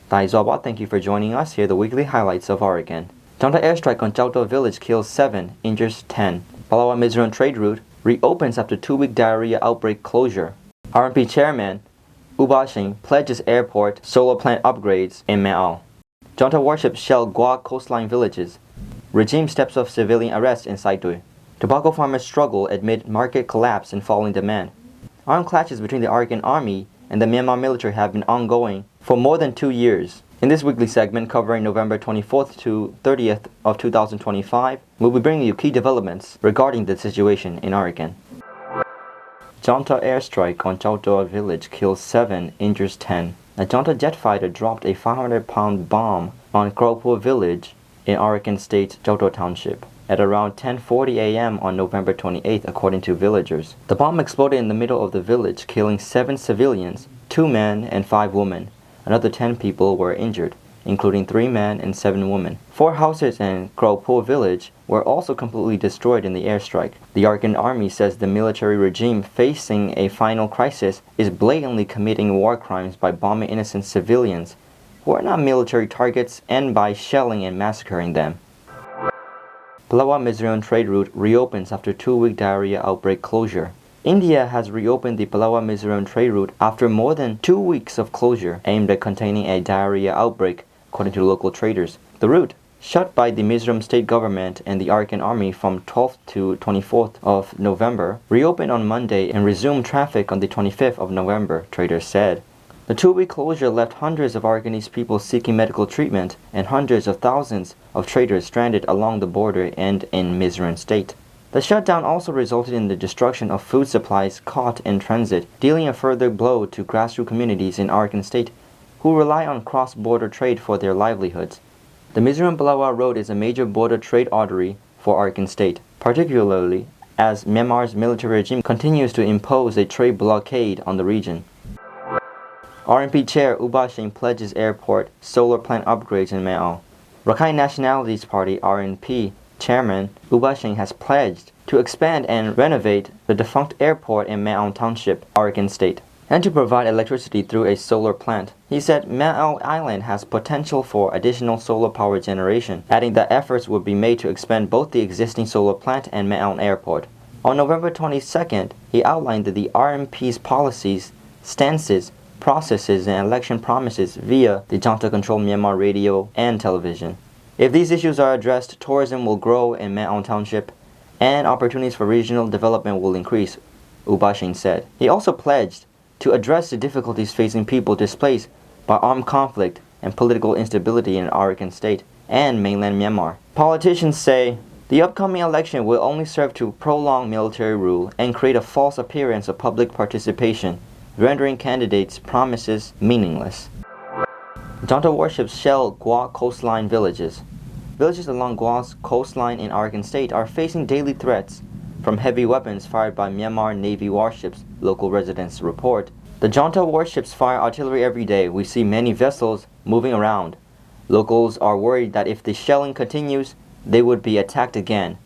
Daizawa, thank you for joining us. Here are the weekly highlights of Arakan. Junta airstrike on Kyauktaw village kills 7, injures 10. Paletwa Mizoram trade route reopens after 2-week diarrhea outbreak closure. RMP chairman U Ba Shein pledges airport solar plant upgrades in Manaung. Junta warships shell Gua coastline villages. Regime steps up civilian arrests in Sittwe. Tobacco farmers struggle amid market collapse and falling demand. Armed clashes between the Arakan army and the Myanmar military have been ongoing for more than 2 years. In this weekly segment covering November 24th to 30th of 2025, we'll be bringing you key developments regarding the situation in Arakan. Junta airstrike on Kyauktaw village kills 7, injures 10. A Junta jet fighter dropped a 500-pound bomb on Kyauktaw village in Arakan State, Kyauktaw Township at around 10:40 a.m. on November 28th, according to villagers. The bomb exploded in the middle of the village, killing 7 civilians, 2 men and 5 women. Another 10 people were injured, including 3 men and 7 women. 4 houses in Kyauktaw village were also completely destroyed in the airstrike. The Arakan army says the military regime facing a final crisis is blatantly committing war crimes by bombing innocent civilians who are not military targets and by shelling and massacring them. Paletwa Mizoram trade route reopens after 2-week diarrhea outbreak closure. India has reopened the Paletwa Mizoram trade route after more than 2 weeks of closure aimed at containing a diarrhea outbreak, according to local traders. The route, shut by the Mizoram state government and the Arakan army from 12th to 24th of November, reopened on Monday and resumed traffic on the 25th of November, traders said. The 2-week closure left hundreds of Arakanese people seeking medical treatment and hundreds of thousands of traders stranded along the border and in Mizoram state. The shutdown also resulted in the destruction of food supplies caught in transit, dealing a further blow to grassroots communities in Arakan state who rely on cross-border trade for their livelihoods. The Mizoram-Paletwa Road is a major border trade artery for Arakan state, particularly as Myanmar's military regime continues to impose a trade blockade on the region. RMP Chair U Ba Shein pledges airport solar plant upgrades in Manaung. Rakhine Nationalities Party RNP Chairman U Ba Shein has pledged to expand and renovate the defunct airport in Manaung Township, Arakan State, and to provide electricity through a solar plant. He said Manaung Island has potential for additional solar power generation, adding that efforts would be made to expand both the existing solar plant and Manaung Airport. On November 22nd, he outlined the RMP's policies, stances, processes and election promises via the Junta-controlled Myanmar radio and television. If these issues are addressed, tourism will grow in Manaung Township and opportunities for regional development will increase, U Ba Shein said. He also pledged to address the difficulties facing people displaced by armed conflict and political instability in Arakan State and mainland Myanmar. Politicians say the upcoming election will only serve to prolong military rule and create a false appearance of public participation, rendering candidates' promises meaningless. Junta warships shell Gua coastline villages. Villages along Gua's coastline in Arakan State are facing daily threats from heavy weapons fired by Myanmar Navy warships, local residents report. The Junta warships fire artillery every day. We see many vessels moving around. Locals are worried that if the shelling continues, they would be attacked again.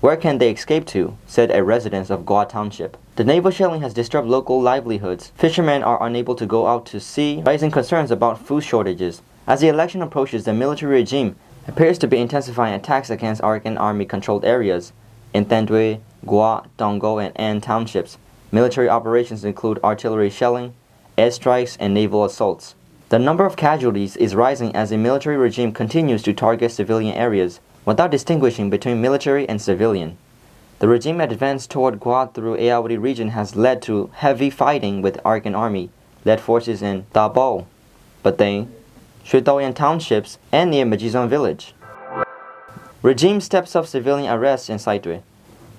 Where can they escape to? Said a resident of Gua Township. The naval shelling has disturbed local livelihoods. Fishermen are unable to go out to sea, raising concerns about food shortages. As the election approaches, the military regime appears to be intensifying attacks against Arakan army-controlled areas. In Sittwe, Gua, Dongo, and An townships, military operations include artillery shelling, airstrikes, and naval assaults. The number of casualties is rising as the military regime continues to target civilian areas without distinguishing between military and civilian. The regime advance toward Gua through Ayeyarwady region has led to heavy fighting with Arakan army-led forces in Dabao, Bathang, Shwetoyan townships, and near Mizoram village. Regime steps up civilian arrests in Sittwe.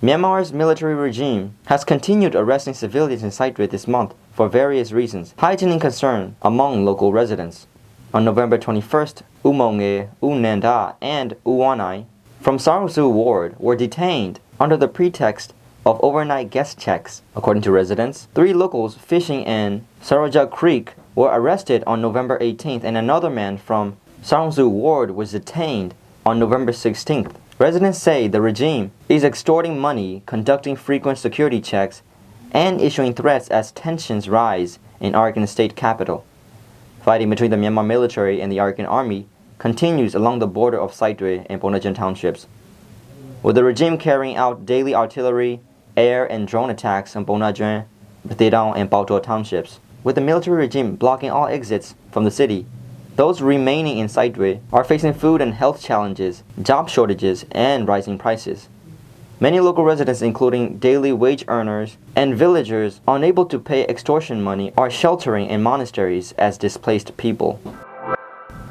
Myanmar's military regime has continued arresting civilians in Sittwe this month for various reasons, heightening concern among local residents. On November 21st, Umonge, Unanda, and Uwanai from Sarangsu ward were detained under the pretext of overnight guest checks. According to residents, 3 locals fishing in Saraja Creek were arrested on November 18th and another man from Sarangsu ward was detained on November 16th. Residents say the regime is extorting money, conducting frequent security checks, and issuing threats as tensions rise in Arakan state capital. Fighting between the Myanmar military and the Arakan army continues along the border of Sittwe and Bonajan townships, with the regime carrying out daily artillery, air and drone attacks on Bonajan, Paletwa and Kyauktaw townships. With the military regime blocking all exits from the city, those remaining in Sittwe are facing food and health challenges, job shortages, and rising prices. Many local residents, including daily wage earners and villagers unable to pay extortion money, are sheltering in monasteries as displaced people.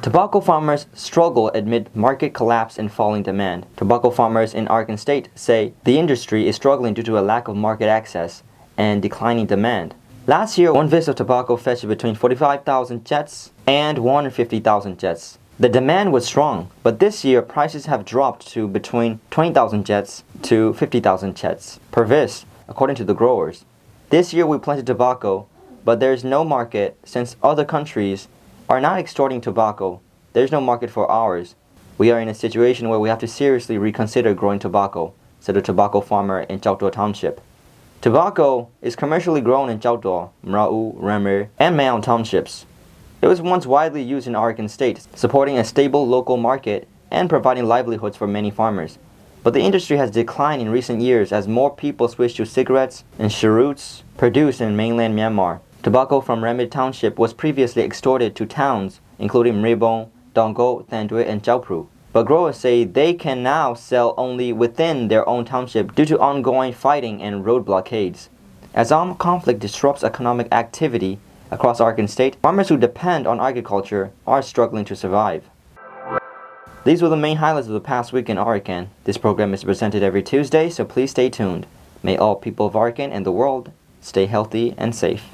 Tobacco farmers struggle amid market collapse and falling demand. Tobacco farmers in Arakan State say the industry is struggling due to a lack of market access and declining demand. Last year, one vest of tobacco fetched between 45,000 jets and 150,000 jets. The demand was strong, but this year prices have dropped to between 20,000 jets to 50,000 jets per vest, according to the growers. This year we planted tobacco, but there is no market since other countries are not extorting tobacco. There is no market for ours. We are in a situation where we have to seriously reconsider growing tobacco, said a tobacco farmer in Kyauktaw township. Tobacco is commercially grown in Kyauktaw, Manaung, Rakhine, and Manaung townships. It was once widely used in Arakan State, supporting a stable local market and providing livelihoods for many farmers. But the industry has declined in recent years as more people switch to cigarettes and cheroots produced in mainland Myanmar. Tobacco from Rakhine township was previously extorted to towns, including Mribong, Donggo, Thandwe, and Chaupru. But growers say they can now sell only within their own township due to ongoing fighting and road blockades. As armed conflict disrupts economic activity across Arakan State, farmers who depend on agriculture are struggling to survive. These were the main highlights of the past week in Arakan. This program is presented every Tuesday, so please stay tuned. May all people of Arakan and the world stay healthy and safe.